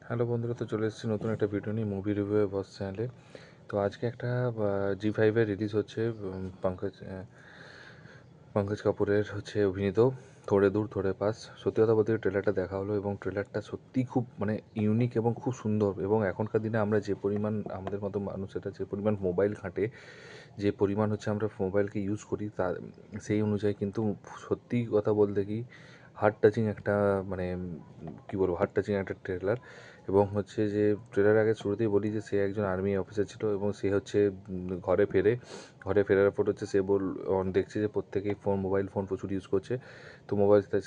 Hello বন্ধুরা, তো চলে এসেছি নতুন একটা ভিডিও নিয়ে মুভি রিভিউ বস চ্যানেলে। তো আজকে একটা জি5-এ রিলিজ হচ্ছে পঙ্কজ কাপুরের হচ্ছে অভিনীত থোড়ে দূর থোড়ে পাস। সত্যি কথা বলতে ট্রেলারটা দেখা হলো এবং ট্রেলারটা সত্যি খুব ইউনিক এবং খুব সুন্দর। এবং এখনকার দিনে আমরা যে পরিমাণ আমাদের মতো মানুষেরা যে পরিমাণ মোবাইল ঘাঁটে, যে পরিমাণ হচ্ছে আমরা মোবাইলকে ইউজ করি, তা সেই অনুযায়ী কিন্তু সত্যি কথা বলতে কি হার্ট টাচিং একটা কী বলবো, হার্ট টাচিং একটা ট্রেলার। এবং হচ্ছে যে ট্রেলার আগে শুরুতেই বলি যে সে একজন আর্মি অফিসার ছিল এবং সে হচ্ছে ঘরে ফেরার পর হচ্ছে সে দেখছে যে প্রত্যেকেই মোবাইল ফোন প্রচুর ইউজ করছে। তো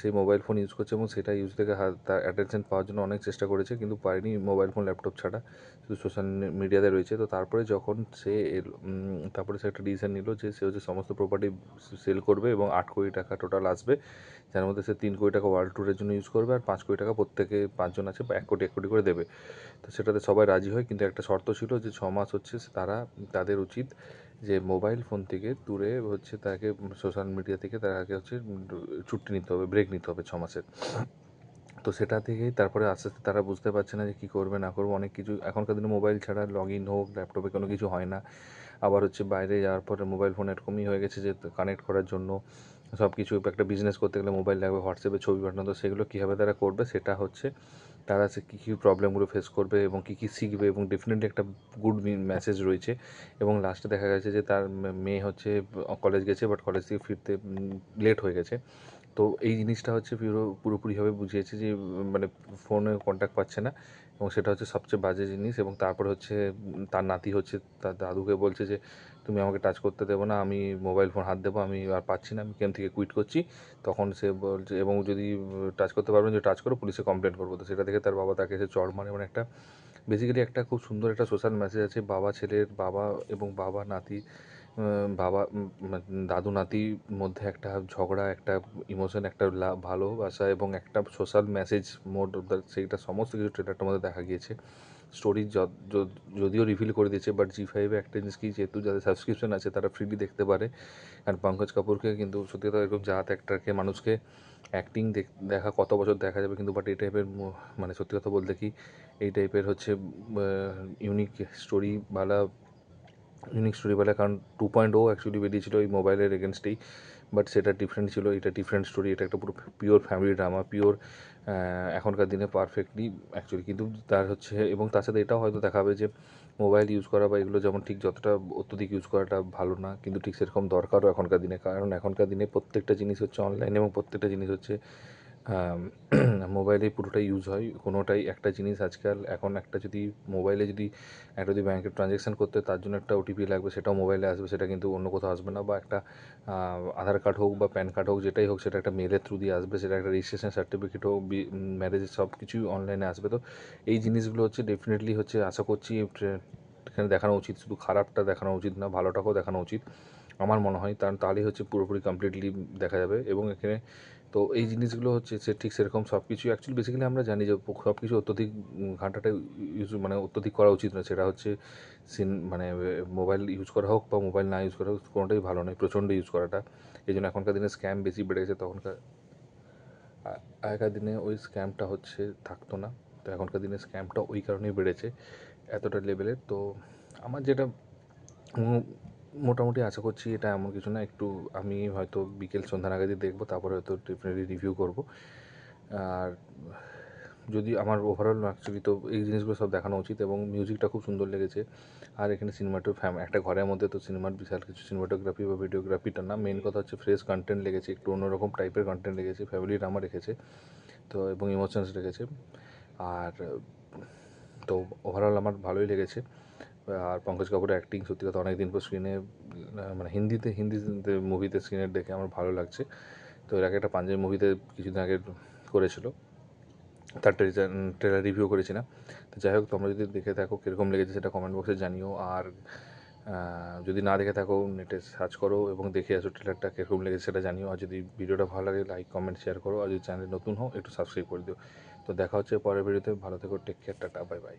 সেই মোবাইল ফোন ইউজ করছে এবং সেটা ইউজ থেকে তার অ্যাটেনশন পাওয়ার জন্য অনেক চেষ্টা করেছে, কিন্তু পারেনি। মোবাইল ফোন ল্যাপটপ ছাড়া শুধু সোশ্যাল মিডিয়াতে রয়েছে। তো তারপরে যখন তারপরে সে একটা ডিসিশন নিল যে সে হচ্ছে সমস্ত প্রপার্টি সেল করবে এবং 8 কোটি টাকা টোটাল আসবে, যার মধ্যে সে 3 কোটি টাকা ওয়ার্ল্ড ট্যুরের জন্য ইউজ করবে আর 5 কোটি টাকা প্রত্যেকে 5জন আছে 1 কোটি করে দেবে। তো সেটাতে সবাই রাজি হয়, কিন্তু একটা শর্ত ছিল যে 6 মাস হচ্ছে তাদের উচিত যে মোবাইল ফোন থেকে দূরে হচ্ছে তাকে সোশ্যাল মিডিয়া থেকে তাকে হচ্ছে ছুটি নিতে হবে, ব্রেক নিতে হবে 6 মাসের। তো সেটা থেকেই তারপরে আস্তে আস্তে তারা বুঝতে পারছে না যে কী করবে না করবে। অনেক কিছু এখনকার দিনে মোবাইল ছাড়া লগ ইন হোক ল্যাপটপে কোনো কিছু হয় না। আবার হচ্ছে বাইরে যাওয়ার পরে মোবাইল ফোন এরকমই হয়ে গেছে যে কানেক্ট করার জন্য সব কিছু, একটা বিজনেস করতে গেলে মোবাইল লাগবে, হোয়াটসঅ্যাপে ছবি পাঠানো। তো সেগুলো কীভাবে তারা করবে, সেটা হচ্ছে তারা কী কী প্রবলেমগুলো ফেস করবে এবং কী কী শিখবে, এবং ডেফিনেটলি একটা গুড মেসেজ রয়েছে। এবং লাস্টে দেখা গেছে যে তার মেয়ে হচ্ছে কলেজ গেছে, বাট কলেজ থেকে ফিরতে লেট হয়ে গেছে। তো এই জিনিসটা হচ্ছে পুরোপুরিভাবে বুঝিয়েছে যে ফোনে কন্ট্যাক্ট পাচ্ছে না, এবং সেটা হচ্ছে সবচেয়ে বাজে জিনিস। এবং তারপরে হচ্ছে তার নাতি হচ্ছে তার দাদুকে বলছে যে তুমি আমাকে টাচ করতে দেবো না, আমি মোবাইল ফোন হাত দেবো, আমি আর পাচ্ছি না, আমি গেম থেকে কুইট করছি। তখন সে বলছে, এবং যদি টাচ করতে পারবেন, যে টাচ করো পুলিশে কমপ্লেন করবো। তো সেটা দেখে তার বাবা তাকে এসে চড় মারে। একটা বেসিক্যালি একটা খুব সুন্দর একটা সোশ্যাল মেসেজ আছে, বাবা এবং বাবা নাতি, বাবা দাদু নাতির মধ্যে একটা ঝগড়া, একটা ইমোশন, একটা ভালোবাসা এবং একটা সোশ্যাল মেসেজ মোড, সেইটা সমস্ত কিছু ট্রেলারটার মধ্যে দেখা গিয়েছে। স্টোরি যদিও রিভিল করে দিয়েছে, বাট জি5-এ একটা জিনিস কি, যেহেতু যাদের সাবস্ক্রিপশন আছে তারা ফ্রিলি দেখতে পারে। আর পঙ্কজ কাপুরকে কিন্তু সত্যি কথা এরকম জাত অ্যাক্টারকে মানুষকে অ্যাক্টিং দেখা কত বছর দেখা যাবে, কিন্তু বাট এই টাইপের সত্যি কথা বলতে কি এই টাইপের হচ্ছে ইউনিক স্টোরিওয়ালা, কারণ 2.0 অ্যাকচুয়ালি বেরিয়েছিল এই মোবাইলের এগেনস্টেই, বাট সেটা ডিফারেন্ট ছিল, এটা ডিফারেন্ট স্টোরি। এটা একটা পুরো পিওর ফ্যামিলি ড্রামা, পিওর এখনকার দিনে পারফেক্টলি অ্যাকচুয়ালি। কিন্তু তার হচ্ছে, এবং তার সাথে এটাও হয়তো দেখাবে যে মোবাইল ইউজ করা বা এগুলো যেমন ঠিক যতটা অত্যধিক ইউজ করাটা ভালো না, কিন্তু ঠিক সেরকম দরকারও এখনকার দিনে। কারণ এখনকার দিনে প্রত্যেকটা জিনিস হচ্ছে অনলাইন এবং প্রত্যেকটা জিনিস হচ্ছে মোবাইলেই পুরোটাই ইউজ হয়। কোনোটাই একটা জিনিস আজকাল এখন একটা যদি মোবাইলে যদি একটা যদি ব্যাংকের ট্রানজ্যাকশান করতে হয়, তার জন্য একটা ওটিপি লাগবে, সেটাও মোবাইলে আসবে, সেটা কিন্তু অন্য কোথাও আসবে না। বা একটা আধার কার্ড হোক বা প্যান কার্ড হোক, যেটাই হোক, সেটা একটা মেলের থ্রু দিয়ে আসবে, সেটা একটা রেজিস্ট্রেশন সার্টিফিকেট হোক, ম্যারেজের সব কিছুই অনলাইনে আসবে। তো এই জিনিসগুলো হচ্ছে ডেফিনেটলি হচ্ছে আশা করছি এখানে দেখানো উচিত। শুধু খারাপটা দেখানো উচিত না, ভালোটাকেও দেখানো উচিত আমার মনে হয়, কারণ তাহলেই হচ্ছে পুরোপুরি কমপ্লিটলি দেখা যাবে। এবং এখানে তো এই জিনিসগুলো হচ্ছে সে ঠিক সেরকম সব কিছু অ্যাকচুয়ালি বেসিক্যালি আমরা জানি যে সব কিছু অত্যধিক ঘাঁটাটা অত্যধিক করা উচিত নয়। সেটা হচ্ছে মোবাইল ইউজ করা হোক বা মোবাইল না ইউজ করা হোক, কোনোটাই ভালো নয় প্রচণ্ড ইউজ করাটা। এই জন্য এখনকার দিনে স্ক্যাম বেশি বেড়ে গেছে। আগেকার দিনে ওই স্ক্যামটা হচ্ছে থাকতো না। তো এখনকার দিনে স্ক্যামটা ওই কারণেই বেড়েছে এতটা লেভেলের। তো আমার যেটা মোটামুটি আশা করছি, এটা এমন কিছু না, একটু আমি হয়তো বিকেল সন্ধ্যা নাগাদই দেখবো, তারপরে হয়তো ডেফিনেটলি রিভিউ করব। আর যদি আমার ওভারঅল অ্যাকচুয়ালি তো এই জিনিসগুলো সব দেখানো উচিত, এবং মিউজিকটা খুব সুন্দর লেগেছে। আর এখানে একটা ঘরের মধ্যে তো সিনেমার বিশাল কিছু সিনেমাটোগ্রাফি বা ভিডিওগ্রাফিটা না, মেন কথা হচ্ছে ফ্রেশ কন্টেন্ট লেগেছে, একটু অন্যরকম টাইপের কন্টেন্ট লেগেছে, ফ্যামিলি ড্রামা রেখেছে তো, এবং ইমোশনস রেখেছে। আর তো ওভারঅল আমার ভালোই লেগেছে। আর পঙ্কজ কাপুরের অ্যাক্টিং সত্যি কথা অনেক দিন পর স্ক্রিনে, হিন্দি মুভিতে স্ক্রিনে দেখে আমার ভালো লাগছে। তো এর আগে একটা পাঞ্জাবি মুভিতে কিছুদিন আগে করেছিল, তার ট্রেলার রিভিউ করেছিলাম। তো যাই হোক, তোমরা যদি দেখে থাকো কীরকম লেগেছে সেটা কমেন্ট বক্সে জানিও। আর যদি না দেখে থাকো নেটে সার্চ করো এবং দেখে আসো ট্রেলারটা কীরকম লেগেছে সেটা জানিও। আর যদি ভিডিওটা ভালো লাগে লাইক কমেন্ট শেয়ার করো, আর যদি চ্যানেলে নতুন হও একটু সাবস্ক্রাইব করে দিও। তো দেখা হচ্ছে পরের ভিডিওতে। ভালো থেকো, take care, tata, bye by.